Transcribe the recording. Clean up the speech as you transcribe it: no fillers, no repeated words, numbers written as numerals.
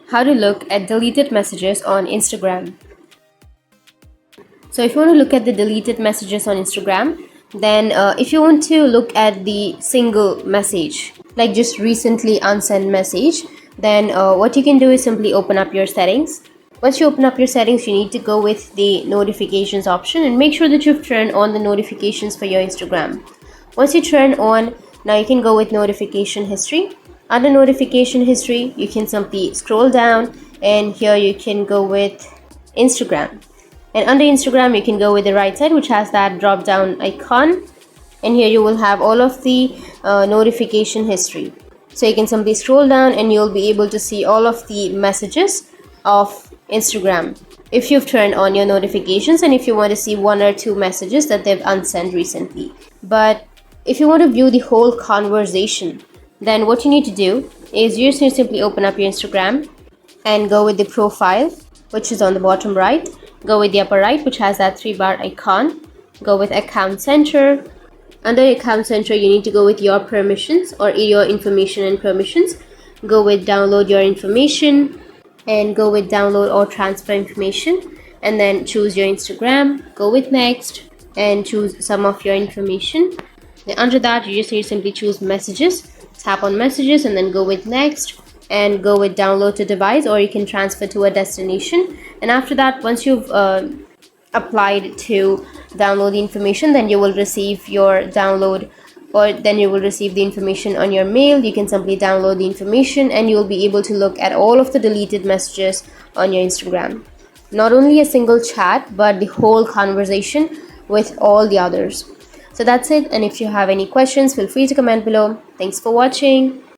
how to look at deleted messages on Instagram. So if you want to look at the deleted messages on Instagram, then if you want to look at the single message, like just recently unsent message, then what you can do is simply open up your settings. Once you open up your settings, you need to go with the notifications option and make sure that you've turned on the notifications for your Instagram. Once you turn on, now you can go with notification history. Under notification history, you can simply scroll down and here you can go with Instagram. And under Instagram, you can go with the right side, which has that drop down icon. And here you will have all of the notification history. So you can simply scroll down and you'll be able to see all of the messages of Instagram if you've turned on your notifications and if you want to see one or two messages that they've unsent recently. But if you want to view the whole conversation, then what you need to do is you just need to simply open up your Instagram and go with the profile, which is on the bottom right. Go with the upper right, which has that 3-bar icon. Go with account center. Under account center, you need to go with your permissions or your information and permissions. Go with download your information and go with download or transfer information, and then choose your Instagram. Go with next and choose some of your information. Then under that, you just need to simply choose messages. Tap on messages and then go with next and go with download to device, or you can transfer to a destination. And after that, once you've applied to download the information, then you will receive your download, or then you will receive the information on your mail. You can simply download the information and you will be able to look at all of the deleted messages on your Instagram. Not only a single chat, but the whole conversation with all the others. So that's it, and if you have any questions, feel free to comment below. Thanks for watching.